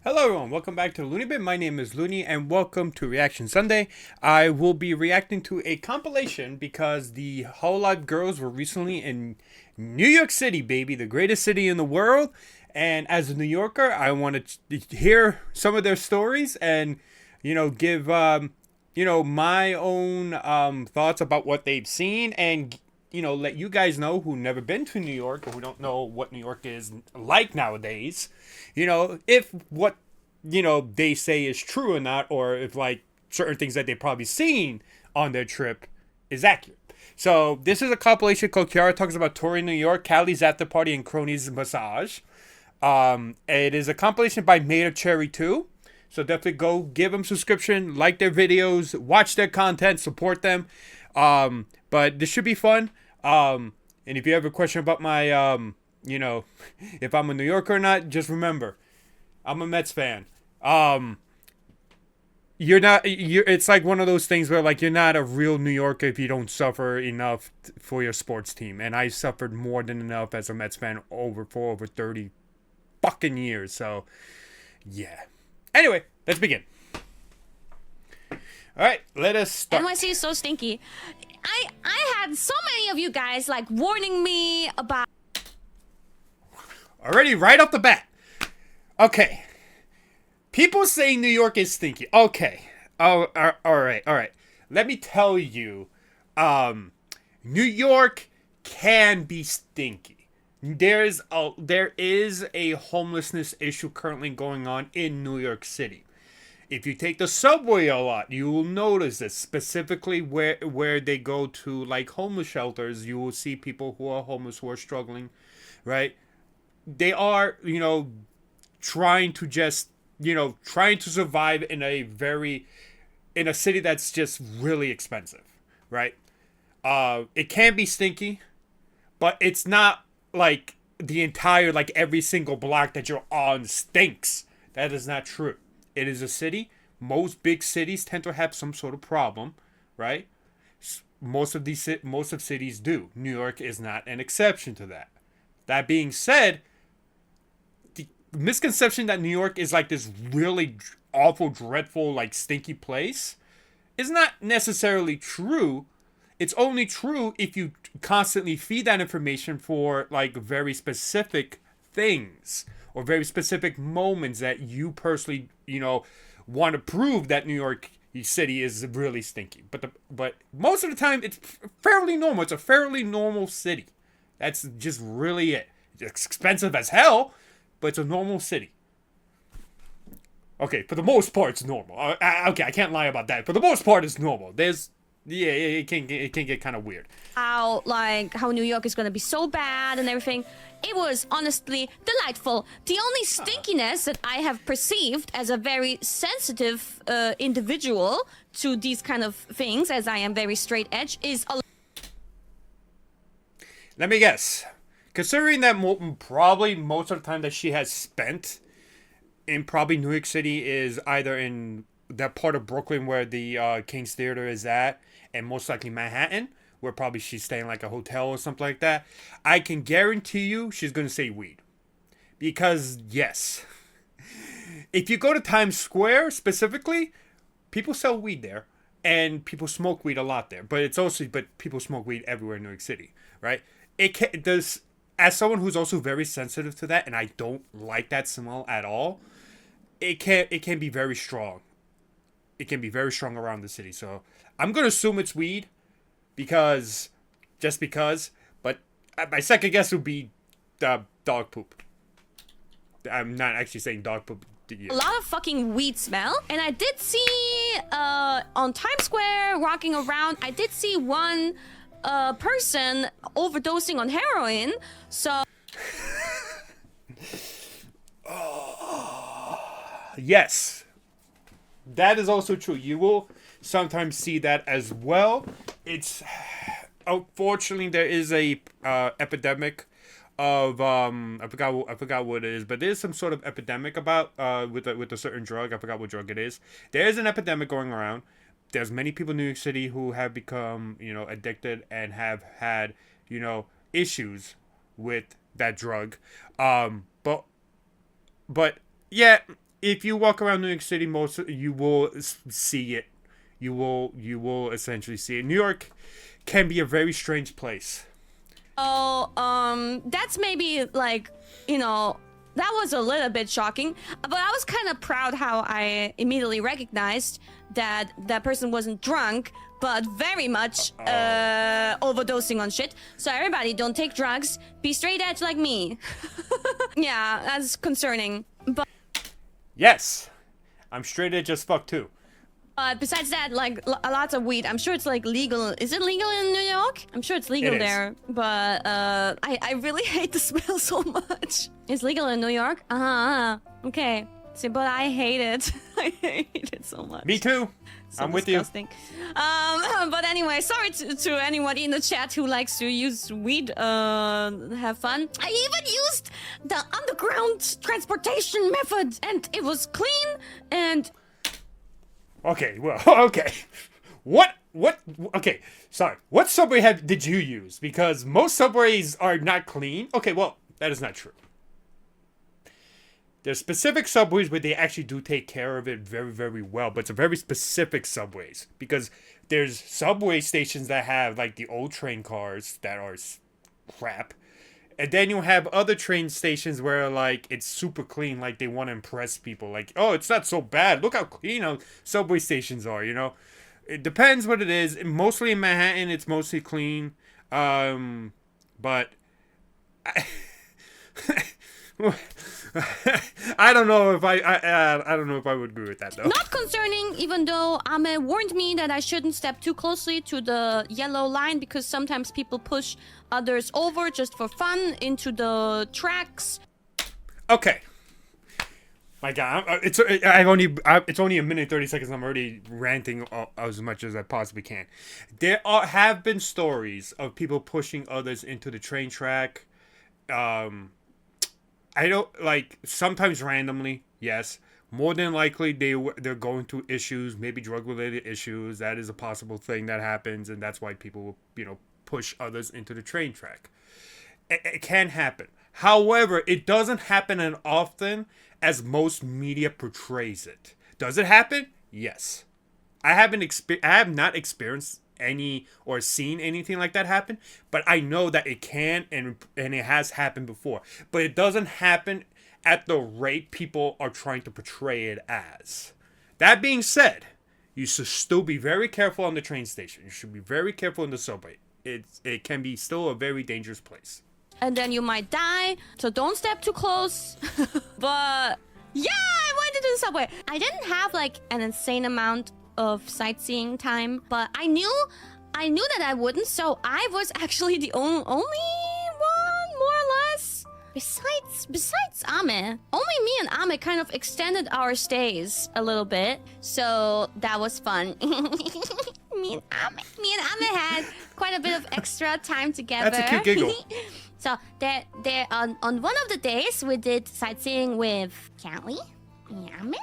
Hello everyone, welcome back to Loony Bin. My name is Loony and welcome to Reaction Sunday. I will be reacting to a compilation because the Hololive girls were recently in New York City, baby, the greatest city in the world. And as a New Yorker, I want to hear some of their stories and, give, my own thoughts about what they've seen and, let you guys know who never been to New York or who don't know what New York is like nowadays, if what, they say is true or not, or if, like, certain things that they've probably seen on their trip is accurate. So, this is a compilation called Kiara Talks About Touring New York, Callie's After Party, and Crony's Massage. It is a compilation by Made of Cherry 2. So definitely go give them subscription, like their videos, watch their content, support them. But this should be fun. And if you have a question about my, if I'm a New Yorker or not, just remember, I'm a Mets fan. You're not. It's like one of those things where, like, you're not a real New Yorker if you don't suffer enough for your sports team. And I suffered more than enough as a Mets fan for over 30 fucking years. So, yeah. Anyway, let's begin. All right, let us start. NYC is so stinky. I had so many of you guys like warning me about. Already, right off the bat. Okay. People say New York is stinky. Okay. Oh, all right. Let me tell you, New York can be stinky. There is a homelessness issue currently going on in New York City. If you take the subway a lot, you will notice this. Specifically where they go to, like, homeless shelters, you will see people who are homeless, who are struggling, right? They are, trying to survive in a city that's just really expensive, right? It can be stinky, but it's not like the entire, like, every single block that you're on stinks. That is not true. It is a city. Most big cities tend to have some sort of problem, right? Most of cities do. New York is not an exception to that. That being said, the misconception that New York is like this really awful, dreadful, like, stinky place is not necessarily true. It's only true if you constantly feed that information for, like, very specific things or very specific moments that you personally, want to prove that New York City is really stinky. But most of the time, it's fairly normal. It's a fairly normal city. That's just really it. It's expensive as hell, but it's a normal city. Okay, for the most part, it's normal. Okay, I can't lie about that. For the most part, it's normal. It can get kind of weird. How New York is gonna be so bad and everything. It was honestly delightful. The only stinkiness that I have perceived as a very sensitive individual to these kind of things, as I am very straight edge, is a. Let me guess. Considering that probably most of the time that she has spent in probably New York City is either in that part of Brooklyn where the King's Theater is at, and most likely Manhattan, where probably she's staying like a hotel or something like that, I can guarantee you she's going to say weed. Because, yes, if you go to Times Square specifically, people sell weed there, and people smoke weed a lot there. But people smoke weed everywhere in New York City, right? As someone who's also very sensitive to that, and I don't like that smell at all, it can be very strong. It can be very strong around the city. So I'm going to assume it's weed just because. But my second guess would be dog poop. I'm not actually saying dog poop. A lot of fucking weed smell. And I did see on Times Square walking around, I did see one person overdosing on heroin. So yes. That is also true. You will sometimes see that as well. It's unfortunately there is a epidemic of I forgot what it is, but there's some sort of epidemic about with a certain drug. I forgot what drug it is. There is an epidemic going around. There's many people in New York City who have become, addicted and have had, issues with that drug. But yeah, if you walk around New York City, you will see it. You will essentially see it. New York can be a very strange place. Oh, that's maybe like, that was a little bit shocking, but I was kind of proud how I immediately recognized that that person wasn't drunk, but very much overdosing on shit. So everybody, don't take drugs. Be straight edge like me. Yeah, that's concerning. But Yes, I'm straight edge as fuck too. besides that, like lots of weed. I'm sure it's like legal. Is it legal in New York? I'm sure it's legal It is. there. But I really hate the smell so much. It's legal in New York? Okay. See, but I hate it. I hate it so much. Me too. So I'm with disgusting. But anyway, sorry to anybody in the chat who likes to use weed, have fun. I even used the underground transportation method, and it was clean, and... you. Okay, well, okay. Okay, sorry. What subway did you use? Because most subways are not clean. Okay, well, that is not true. There's specific subways where they actually do take care of it very, very well, but it's a very specific subways because there's subway stations that have like the old train cars that are crap, and then you have other train stations where like it's super clean, like they want to impress people, like, oh, it's not so bad. Look how clean subway stations are. It depends what it is. Mostly in Manhattan, it's mostly clean, but. I don't know if I don't know if I would agree with that though. Not concerning, even though Ame warned me that I shouldn't step too closely to the yellow line because sometimes people push others over just for fun into the tracks. Okay. My God, it's only a minute 30 seconds. I'm already ranting as much as I possibly can. There have been stories of people pushing others into the train track. I don't sometimes randomly, yes. More than likely, they're going through issues, maybe drug-related issues. That is a possible thing that happens, and that's why people, push others into the train track. It can happen. However, it doesn't happen as often as most media portrays it. Does it happen? Yes. I have not experienced any or seen anything like that happen, but I know that it can and it has happened before, but it doesn't happen at the rate people are trying to portray it as. That being said, you should still be very careful on the train station. You should be very careful in the subway. It can be still a very dangerous place, and then you might die, so don't step too close. But yeah, I went into the subway. I didn't have like an insane amount of sightseeing time, but I knew that I wouldn't, so I was actually the only one, more or less. Besides Ame, only me and Ame kind of extended our stays a little bit, so that was fun. Me and Ame had quite a bit of extra time together. That's a cute giggle. So there on one of the days we did sightseeing with Kelly, Ame,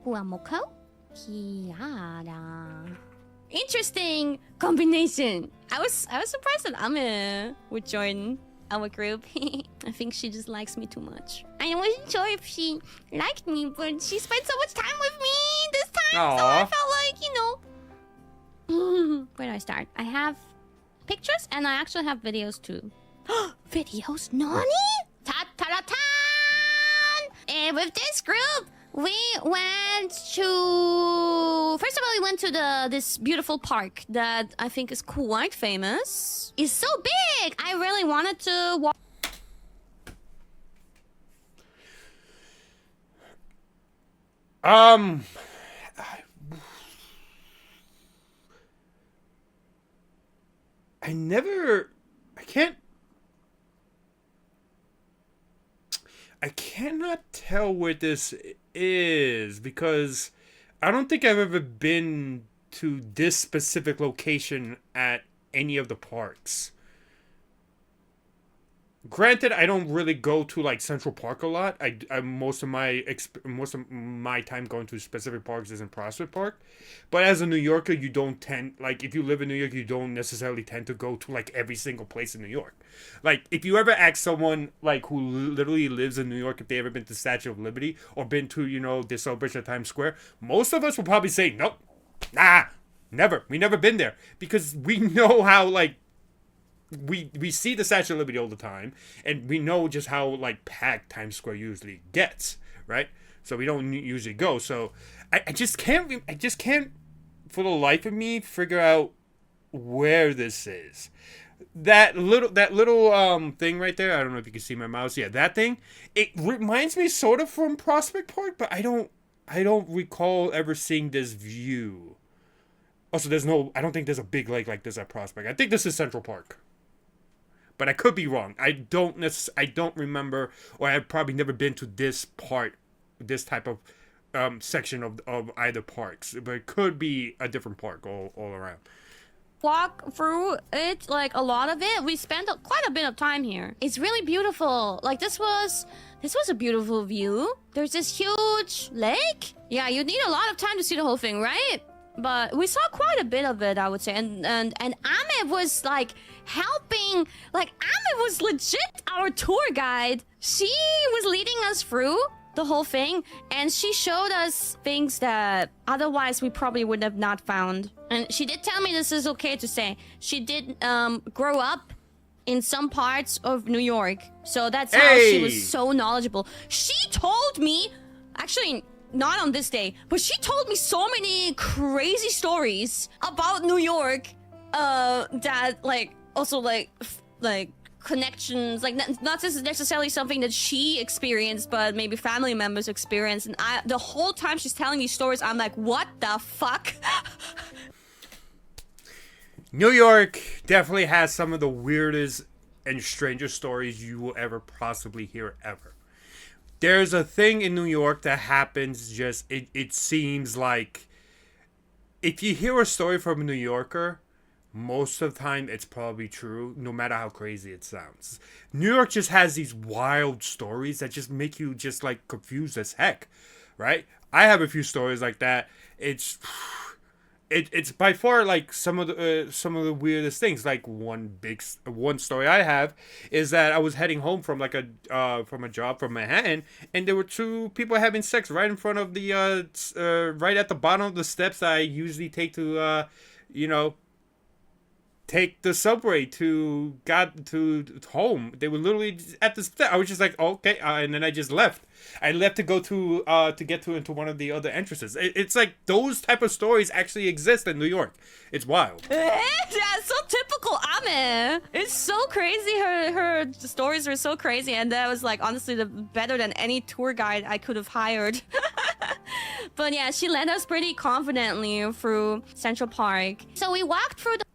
Huamoko, Kiara. Interesting combination. I was surprised that Ame would join our group. I think she just likes me too much. I wasn't sure if she liked me, but she spent so much time with me this time. Aww. So I felt like, where do I start? I have pictures and I actually have videos too. Videos? Nani? Ta-ta-ta-tan! And with this group, we went to... First of all, we went to this beautiful park that I think is quite famous. It's so big! I really wanted to walk... I cannot tell where this is because I don't think I've ever been to this specific location at any of the parks. Granted, I don't really go to like Central Park a lot. I most of my time going to specific parks is in Prospect Park. But as a New Yorker, you don't tend like if you live in New York, you don't necessarily tend to go to like every single place in New York. Like if you ever ask someone like who literally lives in New York if they ever been to Statue of Liberty or been to the celebration of Times Square, most of us will probably say nope, nah, never. We never been there because we know how like we see the Statue of Liberty all the time, and we know just how like packed Times Square usually gets, right? So we don't usually go. So I just can't for the life of me figure out where this is. That little thing right there. I don't know if you can see my mouse. Yeah, that thing. It reminds me sort of from Prospect Park, but I don't recall ever seeing this view. Also, I don't think there's a big lake like this at Prospect. I think this is Central Park. But I could be wrong. I don't remember, or I've probably never been to this type of section of either parks. But it could be a different park all around. Walk through it, like a lot of it. We spent quite a bit of time here. It's really beautiful. Like this was a beautiful view. There's this huge lake. Yeah, you need a lot of time to see the whole thing, right? But we saw quite a bit of it, I would say. And Ame was like helping. Like Ame was legit our tour guide. She was leading us through the whole thing, and she showed us things that otherwise we probably would have not found. And she did tell me, this is okay to say, she did grow up in some parts of New York, so that's how she was so knowledgeable. She told me, actually not on this day, but she told me so many crazy stories about New York that like also like connections, like not necessarily something that she experienced, but maybe family members experienced. And the whole time she's telling these stories, I'm like, what the fuck? New York definitely has some of the weirdest and strangest stories you will ever possibly hear ever. There's a thing in New York that happens just, it seems like if you hear a story from a New Yorker, most of the time it's probably true, no matter how crazy it sounds. New York just has these wild stories that just make you just like confused as heck, right? I have a few stories like that. It's by far like some of the weirdest things. Like one story I have is that I was heading home from like from a job from Manhattan, and there were two people having sex right in front of the right at the bottom of the steps I usually take to take the subway to home. They were literally at the step. I was just like, okay, and then I just left. I left to go to get into one of the other entrances. It's like those type of stories actually exist in New York. It's wild. Yeah, so typical Ame. It's so crazy. Her stories were so crazy, and that was like honestly better than any tour guide I could have hired. But yeah, she led us pretty confidently through Central Park. So we walked through the.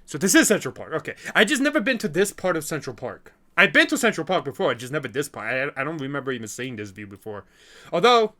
So this is Central Park. Okay. I just never been to this part of Central Park. I've been to Central Park before, just never this part. I don't remember even seeing this view before. Although,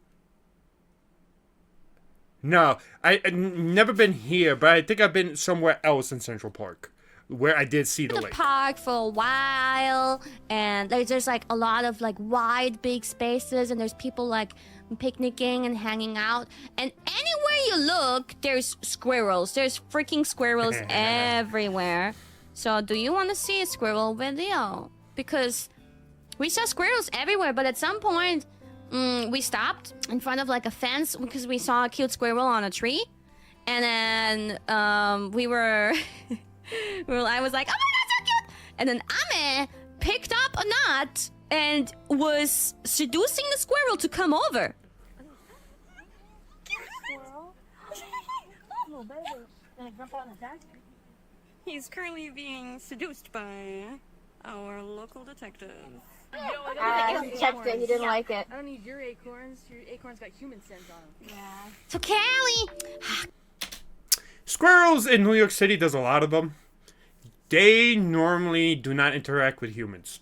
no, I've never been here, but I think I've been somewhere else in Central Park where I did see the lake. Park for a while, and there's like a lot of like wide, big spaces, and there's people like picnicking and hanging out, and anywhere you look there's squirrels. There's freaking squirrels everywhere. So do you want to see a squirrel video? Because we saw squirrels everywhere, but at some point we stopped in front of like a fence because we saw a cute squirrel on a tree, and then we were I was like, oh my god, so cute. And then Ame picked up a nut and was seducing the squirrel to come over. He's currently being seduced by our local detective. He checked it. He didn't like it. I don't need your acorns. Your acorns got human scent on them. Yeah. So Callie, Squirrels in New York City, there's a lot of them. They normally do not interact with humans.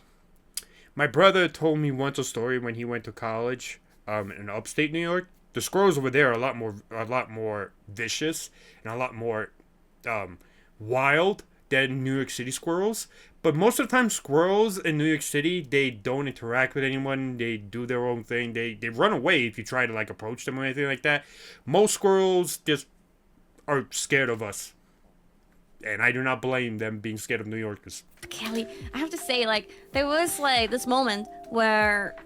My brother told me once a story when he went to college in upstate New York. The squirrels over there are a lot more vicious and a lot more wild than New York City squirrels. But most of the time, squirrels in New York City, they don't interact with anyone. They do their own thing. They run away if you try to like approach them or anything like that. Most squirrels just are scared of us. And I do not blame them being scared of New Yorkers. Kelly, I have to say, like, there was like this moment where,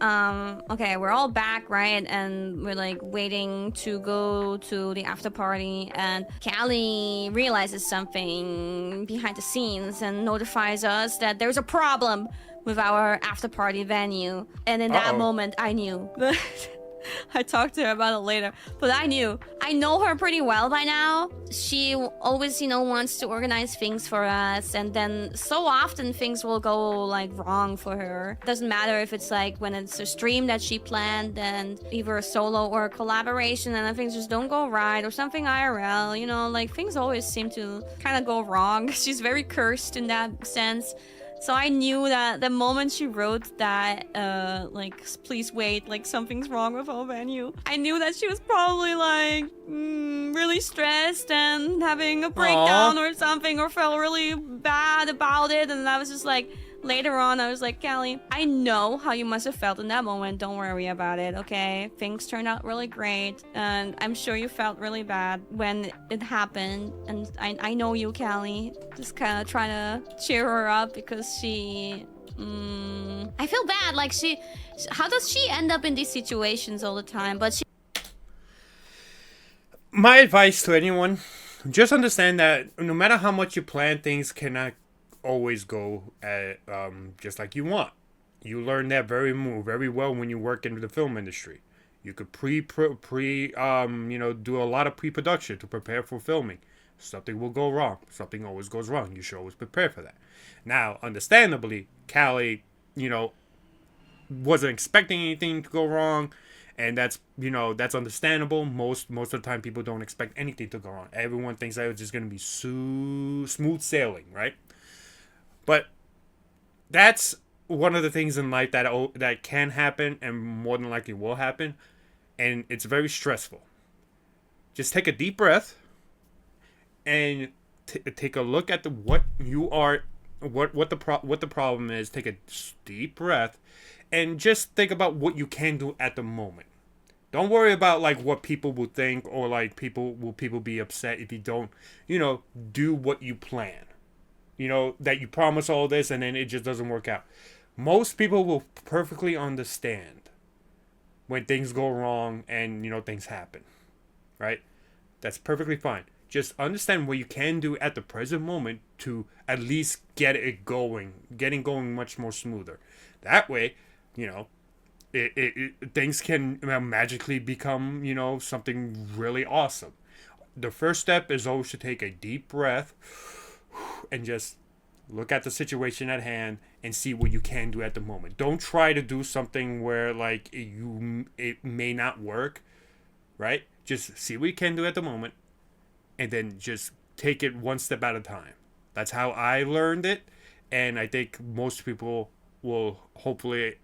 okay, we're all back, right? And we're like waiting to go to the after party, and Kelly realizes something behind the scenes and notifies us that there's a problem with our after party venue. And in that moment, I knew. I talked to her about it later, but I knew. I know her pretty well by now. She always, you know, wants to organize things for us, and then so often things will go like wrong for her. Doesn't matter if it's like when it's a stream that she planned and either a solo or a collaboration, and then things just don't go right, or something IRL, you know, like things always seem to kind of go wrong. She's very cursed in that sense. So I knew that the moment she wrote that, like, please wait, like, something's wrong with our venue, I knew that she was probably, like, really stressed and having a breakdown or something, or felt really bad about it. And I was just like, later on, I was like, Kelly, I know how you must have felt in that moment. Don't worry about it, okay? Things turned out really great, and I'm sure you felt really bad when it happened. And I know you, Kelly. Just kind of trying to cheer her up because she... I feel bad. Like, how does she end up in these situations all the time? But she... My advice to anyone, just understand that no matter how much you plan, things cannot always go at, just like you want. You learn that very well when you work in the film industry. You could do a lot of pre-production to prepare for filming. Something will go wrong. Something always goes wrong. You should always prepare for that. Now, understandably, Callie, wasn't expecting anything to go wrong, and that's understandable. Most of the time, people don't expect anything to go wrong. Everyone thinks that it's just going to be smooth sailing, right? But that's one of the things in life that can happen and more than likely will happen, and it's very stressful. Just take a deep breath and take a look at what the problem is. Take a deep breath and just think about what you can do at the moment. Don't worry about like what people will think, or like people be upset if you don't, do what you plan. That you promise all this and then it just doesn't work out. Most people will perfectly understand when things go wrong and, things happen. Right? That's perfectly fine. Just understand what you can do at the present moment to at least getting going much more smoother. That way, things can magically become, something really awesome. The first step is always to take a deep breath and just look at the situation at hand and see what you can do at the moment. Don't try to do something where like it may not work, right? Just see what you can do at the moment and then just take it one step at a time. That's how I learned it, and I think most people will hopefully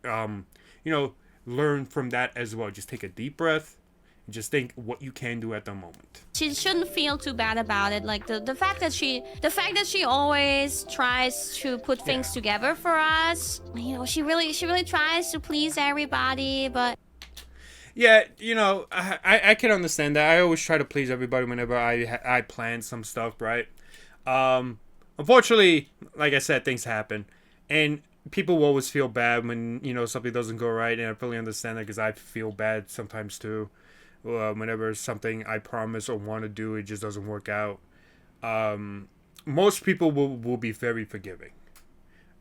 learn from that as well. Just take a deep breath. Just think what you can do at the moment. She shouldn't feel too bad about it. Like the fact that she always tries to put things together for us. She really tries to please everybody, but yeah, I can understand that. I always try to please everybody whenever I plan some stuff, right? Unfortunately, like I said, things happen, and people will always feel bad when something doesn't go right, and I fully understand that because I feel bad sometimes too. Whenever something I promise or want to do, it just doesn't work out. Most people will be very forgiving.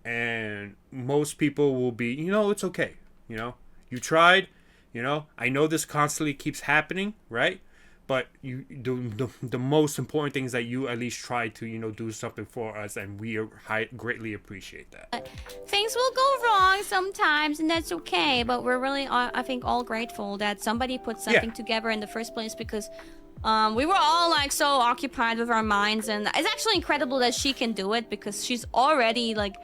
And most people will be, it's okay. You tried, I know this constantly keeps happening, right? But the most important thing is that you at least try to, do something for us, and we greatly appreciate that. Things will go wrong sometimes, and that's okay. But we're really, I think, all grateful that somebody put something together in the first place, because we were all like so occupied with our minds, and it's actually incredible that she can do it because she's already like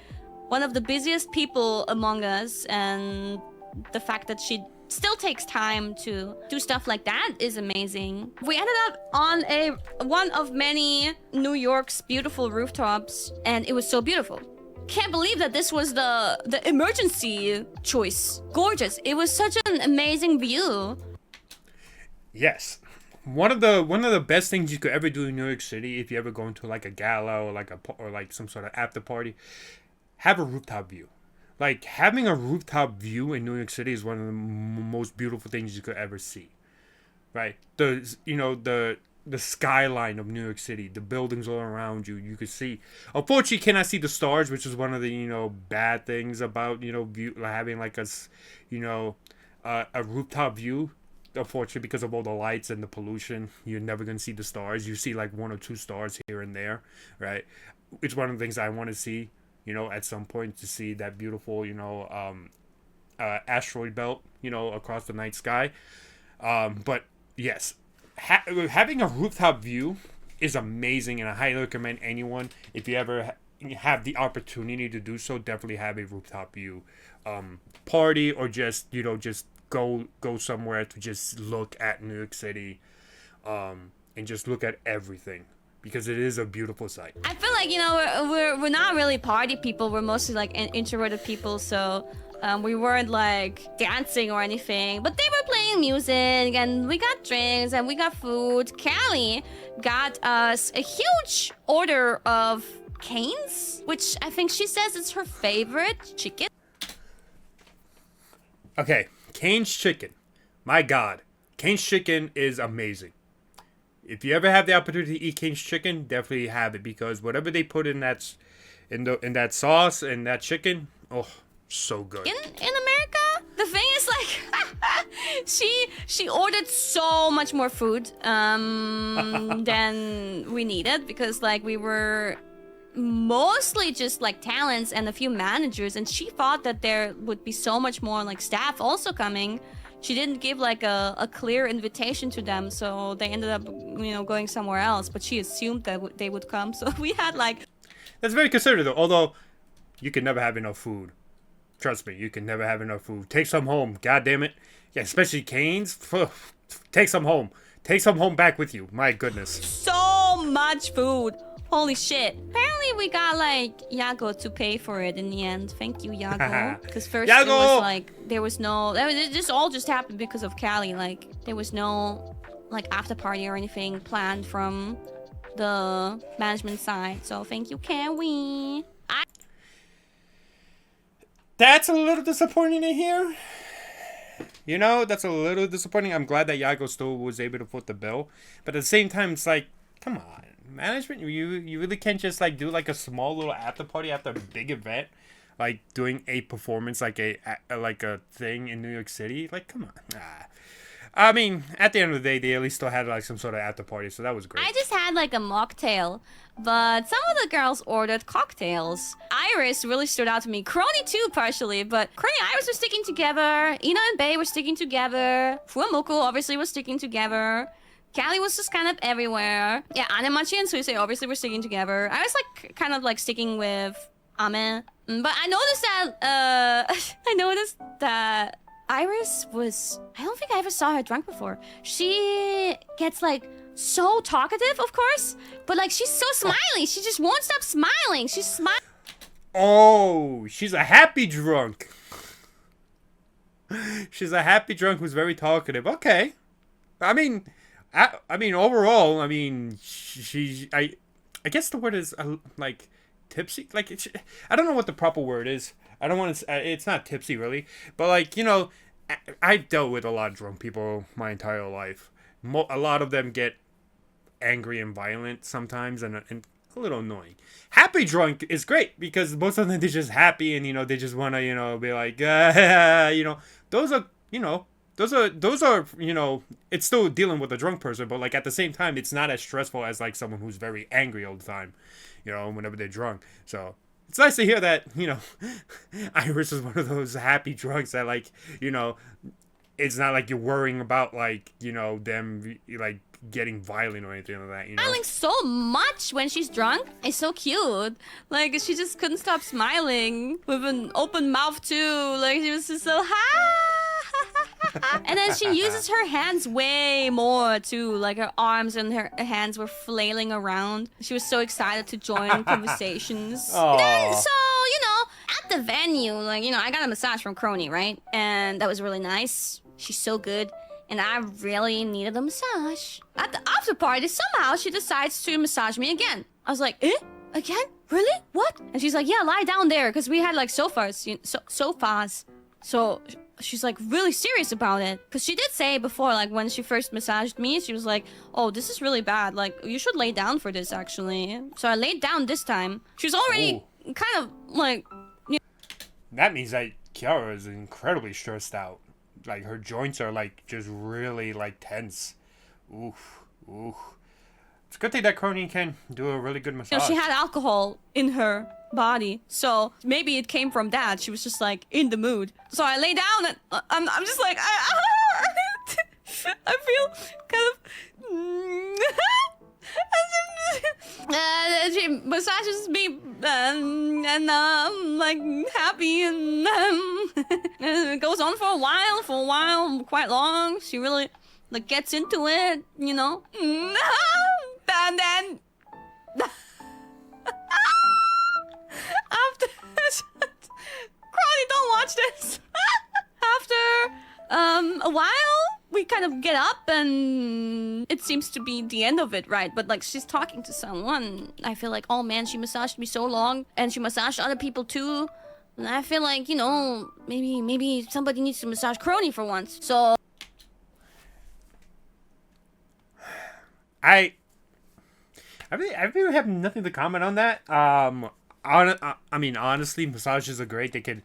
one of the busiest people among us, and the fact that she still takes time to do stuff like that is amazing. We ended up on one of many New York's beautiful rooftops, and it was so beautiful. Can't believe that this was the emergency choice. Gorgeous. It was such an amazing view. Yes. One of the best things you could ever do in New York City, if you ever go into like a gala or like some sort of after party, have a rooftop view. Like, having a rooftop view in New York City is one of the most beautiful things you could ever see. Right? The skyline of New York City, the buildings all around you, you could see. Unfortunately, you cannot see the stars, which is one of the, bad things about, having like a rooftop view. Unfortunately, because of all the lights and the pollution, you're never going to see the stars. You see like 1 or 2 stars here and there, right? It's one of the things I want to see, at some point, to see that beautiful, asteroid belt, across the night sky. But yes, having a rooftop view is amazing, and I highly recommend anyone, if you ever have the opportunity to do so, definitely have a rooftop view party, or just go somewhere to just look at New York City, and just look at everything, because it is a beautiful sight. I feel like, we're not really party people. We're mostly like introverted people, so we weren't like dancing or anything, but they were playing music, and we got drinks, and we got food. Callie got us a huge order of Cane's, which I think she says is her favorite chicken. Okay, Cane's chicken. My God, Cane's chicken is amazing. If you ever have the opportunity to eat Cane's chicken, definitely have it, because whatever they put in that sauce and that chicken, oh, so good. In America, the thing is like she ordered so much more food than we needed, because like we were mostly just like talents and a few managers, and she thought that there would be so much more like staff also coming. She didn't give like a clear invitation to them, so they ended up going somewhere else, but she assumed that they would come, so we had like... That's very considerate though, although you can never have enough food. Trust me, you can never have enough food. Take some home, god damn it. Yeah, especially Cane's. Take some home. Take some home back with you. My goodness. So much food. Holy shit. Apparently we got like Yago to pay for it in the end. Thank you, Yago. Because first Yago! It was like there was no... This all just happened because of Callie. Like there was no like after party or anything planned from the management side. So thank you, Callie. That's a little disappointing to hear. That's a little disappointing. I'm glad that Yago still was able to foot the bill. But at the same time, it's like, come on. Management, you really can't just like do like a small little after party after a big event, like doing a performance, like a thing in New York City. Like, come on. I mean, at the end of the day, they at least still had like some sort of after party, so that was great. I just had like a mocktail, but some of the girls ordered cocktails. Iris really stood out to me. Crony too, partially, but Crony and Iris were sticking together. Ina and Bae were sticking together. Fuamoku obviously was sticking together. Callie was just kind of everywhere. Yeah, Anemachi and Suisei obviously were sticking together. I was like kind of like sticking with Ame. But I noticed that Iris was... I don't think I ever saw her drunk before. She gets like so talkative, of course, but like she's so smiley. She just won't stop smiling. She's smiling. Oh, she's a happy drunk. She's a happy drunk who's very talkative. Okay. I mean, overall, I guess the word is like tipsy. Like, I don't know what the proper word is. I don't want to. It's not tipsy really, but like I've dealt with a lot of drunk people my entire life. A lot of them get angry and violent sometimes, and a little annoying. Happy drunk is great because most of them they're just happy and they just want to be like those are it's still dealing with a drunk person, but like at the same time it's not as stressful as like someone who's very angry all the time, whenever they're drunk. So it's nice to hear that Iris is one of those happy drunks that like it's not like you're worrying about like them like getting violent or anything like that. Smiling so much when she's drunk. It's so cute. Like she just couldn't stop smiling with an open mouth too. Like she was just so And then she uses her hands way more too. Like her arms and her hands were flailing around. She was so excited to join conversations. Then, Aw. so, at the venue, I got a massage from Crony, right? And that was really nice. She's so good. And I really needed a massage. At the after party, somehow she decides to massage me again. I was like, again? Really? What? And she's like, yeah, lie down there. Because we had like sofas. Sofas. So she's like really serious about it. Because she did say before, like when she first massaged me, she was like, oh, this is really bad. Like, you should lay down for this, actually. So I laid down this time. She was already kind of like... That means that Kiara is incredibly stressed out. Like, her joints are, like, just really, like, tense. Oof. It's a good thing that Crony can do a really good massage. She had alcohol in her body, so maybe it came from that. She was just, like, in the mood. So I lay down, and I'm just like, I feel kind of... she massages me, and I'm like happy, and it goes on for a while, quite long. She really like gets into it, and then after Crowley, don't watch this. After a while, we kind of get up, and it seems to be the end of it, right? But like she's talking to someone. I feel like, oh man, she massaged me so long, and she massaged other people too. And I feel like, maybe somebody needs to massage Crony for once. So I really have nothing to comment on that. I mean, honestly, massages are great. They can,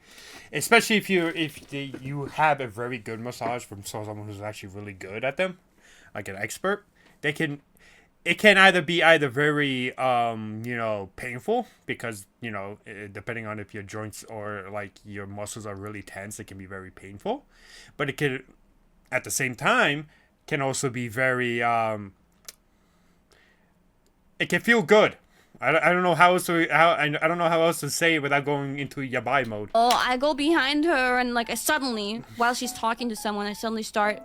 especially if you have a very good massage from someone who's actually really good at them, like an expert. It can either be very painful because depending on if your joints or like your muscles are really tense, it can be very painful. But it can, at the same time, can also be very it can feel good. I don't know how else to say it without going into yabai mode. I go behind her, and like while she's talking to someone, I suddenly start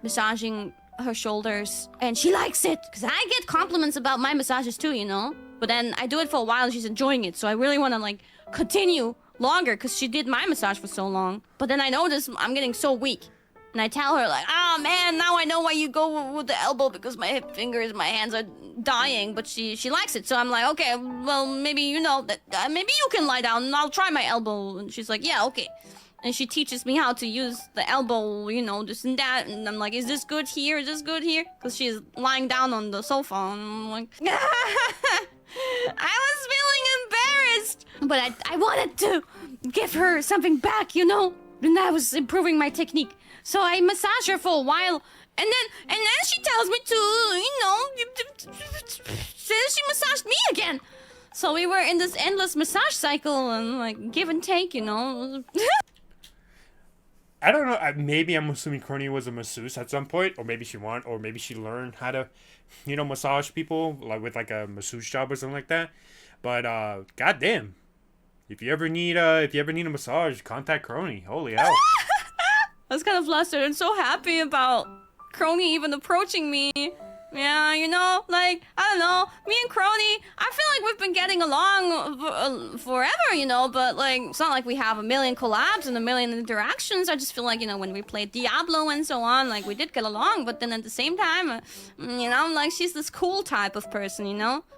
massaging her shoulders, and she likes it because I get compliments about my massages too, But then I do it for a while, and she's enjoying it, so I really want to like continue longer because she did my massage for so long. But then I notice I'm getting so weak. And I tell her, like, oh, man, now I know why you go with the elbow, because my my hands are dying. But she likes it. So I'm like, okay, well, maybe, that maybe you can lie down and I'll try my elbow. And she's like, yeah, okay. And she teaches me how to use the elbow, this and that. And I'm like, is this good here? Is this good here? Because she's lying down on the sofa. And I'm like, I was feeling embarrassed. But I wanted to give her something back, And I was improving my technique. So I massage her for a while, and then she tells me to, she massaged me again. So we were in this endless massage cycle and like give and take, I don't know. Maybe I'm assuming Crony was a masseuse at some point, or maybe she learned how to, massage people like with like a masseuse job or something like that. But goddamn, if you ever need a massage, contact Crony. Holy hell. I was kind of flustered and so happy about Crony even approaching me. Yeah, I don't know, me and Crony, I feel like we've been getting along forever, but like, it's not like we have a million collabs and a million interactions. I just feel like, when we played Diablo and so on, like, we did get along, but then at the same time, like, she's this cool type of person,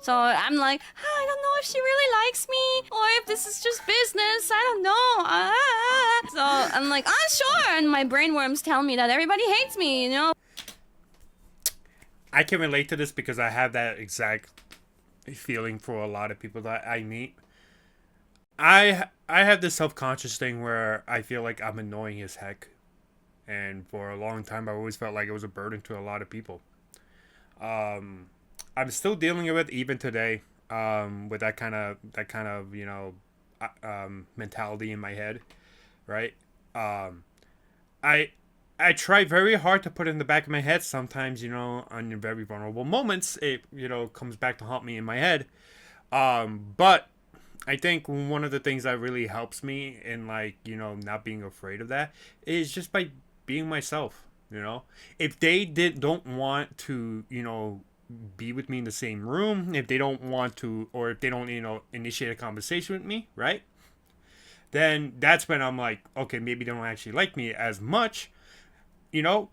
So I'm like, I don't know if she really likes me, or if this is just business, I don't know. So I'm like, sure, and my brainworms tell me that everybody hates me, I can relate to this because I have that exact feeling for a lot of people that I meet. I have this self-conscious thing where I feel like I'm annoying as heck. And for a long time, I always felt like it was a burden to a lot of people. I'm still dealing with it even today, with that kind of mentality in my head, right? I try very hard to put it in the back of my head. Sometimes, on very vulnerable moments, it, comes back to haunt me in my head. But I think one of the things that really helps me in, like, not being afraid of that is just by being myself. You know, if they don't want to, be with me in the same room, if they don't want to, or if they don't, initiate a conversation with me, right? Then that's when I'm like, okay, maybe they don't actually like me as much.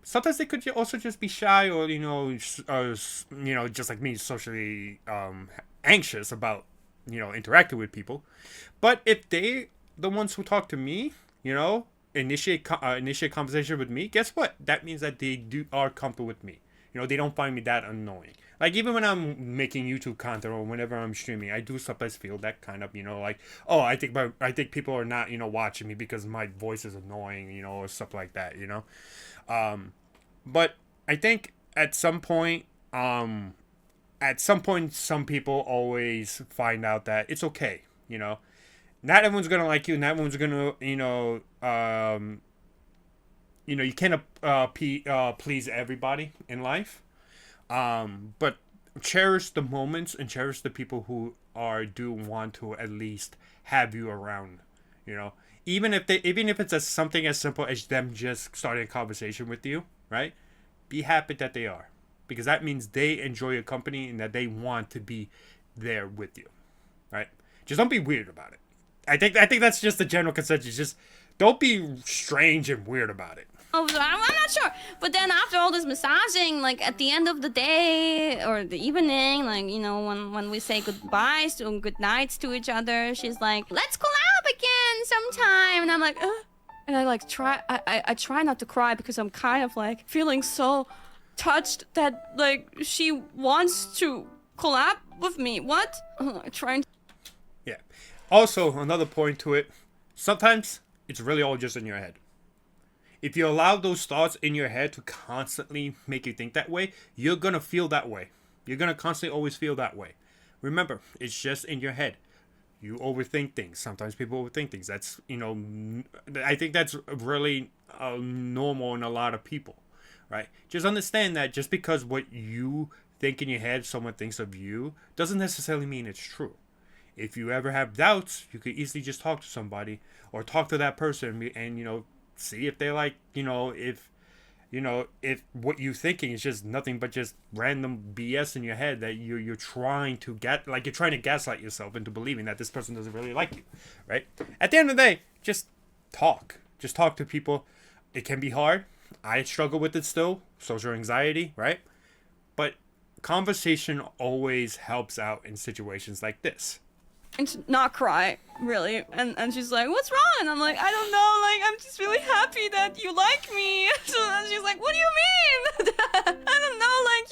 Sometimes they could also just be shy, or just like me, socially anxious about interacting with people. But if they the ones who talk to me, initiate conversation with me, guess what? That means that they are comfortable with me. They don't find me that annoying. Like, even when I'm making YouTube content or whenever I'm streaming, I do sometimes feel that kind of, like, oh, I think people are not, watching me because my voice is annoying, or stuff like that, But I think at some point, some people always find out that it's okay, Not everyone's gonna like you. Not everyone's gonna, you can't please everybody in life. But cherish the moments and cherish the people who do want to at least have you around. Even if it's something as simple as them just starting a conversation with you, right? Be happy that they are, because that means they enjoy your company and that they want to be there with you, right? Just don't be weird about it. I think that's just the general consensus. Just don't be strange and weird about it. Oh, I'm not sure. But then after all this massaging, like at the end of the day or the evening, like, when we say goodbyes and good nights to each other, she's like, let's collab again sometime. And I'm like, ugh. And I like I try not to cry because I'm kind of like feeling so touched that like she wants to collab with me. What? Trying to... Yeah. Also, another point to it, sometimes it's really all just in your head. If you allow those thoughts in your head to constantly make you think that way, you're going to feel that way. You're going to constantly always feel that way. Remember, it's just in your head. You overthink things. Sometimes people overthink things. That's, I think that's really normal in a lot of people, right? Just understand that just because what you think in your head, someone thinks of you, doesn't necessarily mean it's true. If you ever have doubts, you could easily just talk to somebody or talk to that person and see if they like, if what you're thinking is just nothing but just random BS in your head that you're trying to you're trying to gaslight yourself into believing that this person doesn't really like you, right? At the end of the day, just talk to people. It can be hard. I struggle with it still, social anxiety, right? But conversation always helps out in situations like this. And to not cry, really. And she's like, what's wrong? And I'm like, I don't know, like, I'm just really happy that you like me. So then she's like, what do you mean? I don't know, like,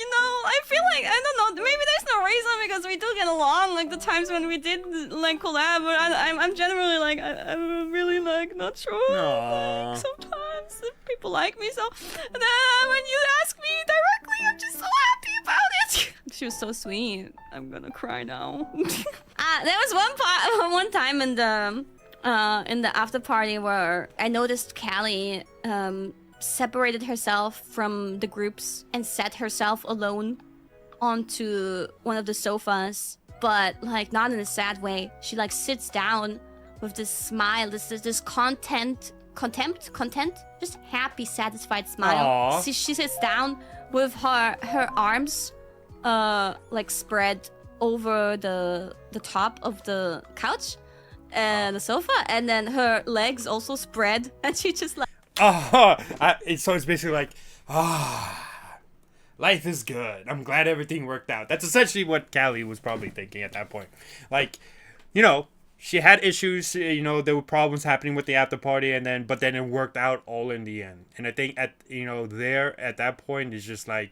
I feel like, I don't know, maybe there's no reason because we do get along, like, the times when we did, like, collab, but I'm generally, like, I'm really, like, not sure. Like, sometimes people like me, so, and then when you ask me directly, I'm just so happy about it. She was so sweet. I'm gonna cry now. There was one time in the after party where I noticed Callie separated herself from the groups and set herself alone onto one of the sofas, but like not in a sad way. She like sits down with this smile, this content, just happy, satisfied smile. Aww. She sits down with her arms like spread over the top of the couch and the sofa, and then her legs also spread, and she just like so it's basically like life is good, I'm glad everything worked out. That's essentially what Callie was probably thinking at that point. Like, she had issues, there were problems happening with the after party, but then it worked out all in the end. And I think at that point it's just like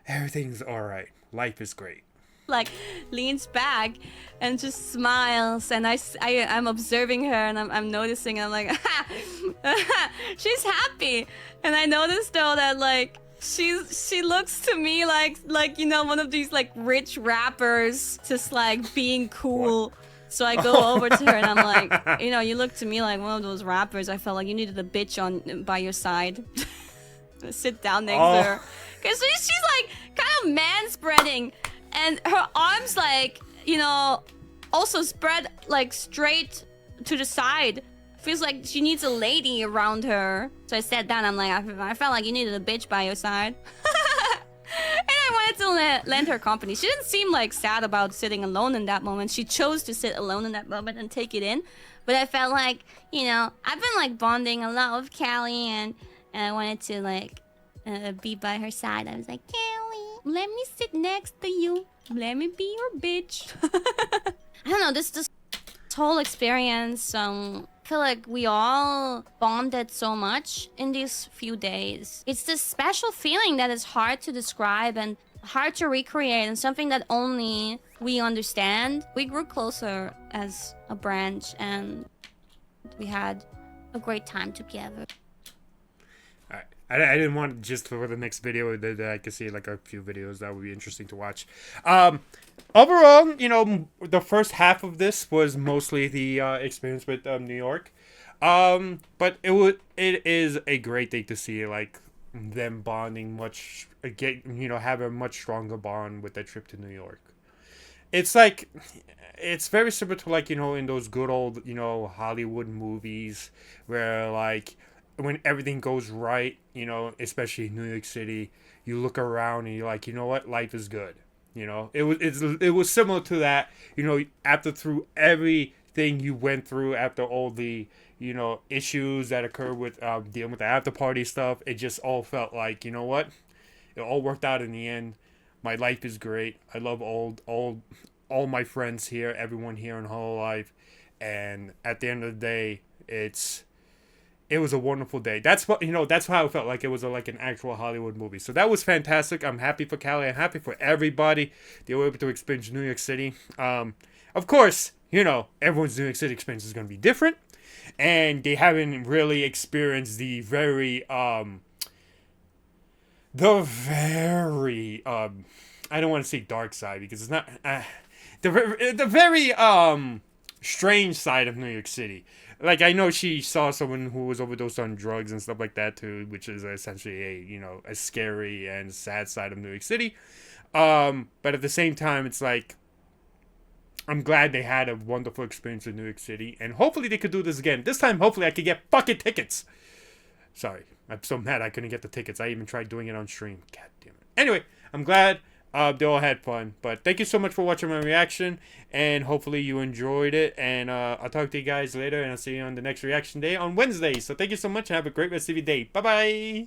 everything's all right, life is great. Like leans back and just smiles, and I'm observing her, and I'm noticing, I'm like, she's happy. And I noticed though that like she looks to me like one of these like rich rappers, just like being cool. What? So I go over to her and I'm like, you look to me like one of those rappers. I felt like you needed a bitch by your side. Sit down next to her, because she's like kind of man-spreading. And her arms, like, also spread, like, straight to the side. feels like she needs a lady around her. So I sat down. I'm like, I felt like you needed a bitch by your side. And I wanted to lend her company. She didn't seem like sad about sitting alone in that moment. She chose to sit alone in that moment and take it in. But I felt like, you know, I've been like bonding a lot with Callie, and I wanted to like be by her side. I was like, Callie, let me sit next to you. Let me be your bitch. I don't know, this whole experience, I feel like we all bonded so much in these few days. It's this special feeling that is hard to describe and hard to recreate, and something that only we understand. We grew closer as a branch, and we had a great time together. I didn't want just for the next video that I could see like a few videos that would be interesting to watch. Overall, you know, the first half of this was mostly the experience with New York. But it is a great thing to see like them bonding much again, you know, have a much stronger bond with that trip to New York. It's like it's very similar to like, you know, in those good old, you know, Hollywood movies where like when everything goes right, you know, especially in New York City, you look around and you're like, you know what, life is good. You know, it was similar to that. You know, after through everything you went through, after all the, you know, issues that occurred with dealing with the after party stuff, it just all felt like, you know what, it all worked out in the end. My life is great. I love all my friends here, everyone here in Hololive, and at the end of the day, it was a wonderful day. That's what, you know, that's how I felt like it was like an actual Hollywood movie. So that was fantastic. I'm happy for Callie. I'm happy for everybody. They were able to experience New York City. Of course, you know, everyone's New York City experience is going to be different. And they haven't really experienced the very, I don't want to say dark side because it's not, the very, strange side of New York City. Like, I know she saw someone who was overdosed on drugs and stuff like that too, which is essentially a, you know, a scary and sad side of New York City. But at the same time, it's like, I'm glad they had a wonderful experience in New York City, and hopefully they could do this again. This time, hopefully I could get fucking tickets. Sorry, I'm so mad I couldn't get the tickets. I even tried doing it on stream. God damn it. Anyway, I'm glad they all had fun. But thank you so much for watching my reaction, and hopefully you enjoyed it. And I'll talk to you guys later, and I'll see you on the next reaction day on Wednesday. So thank you so much, and have a great rest of your day. Bye-bye.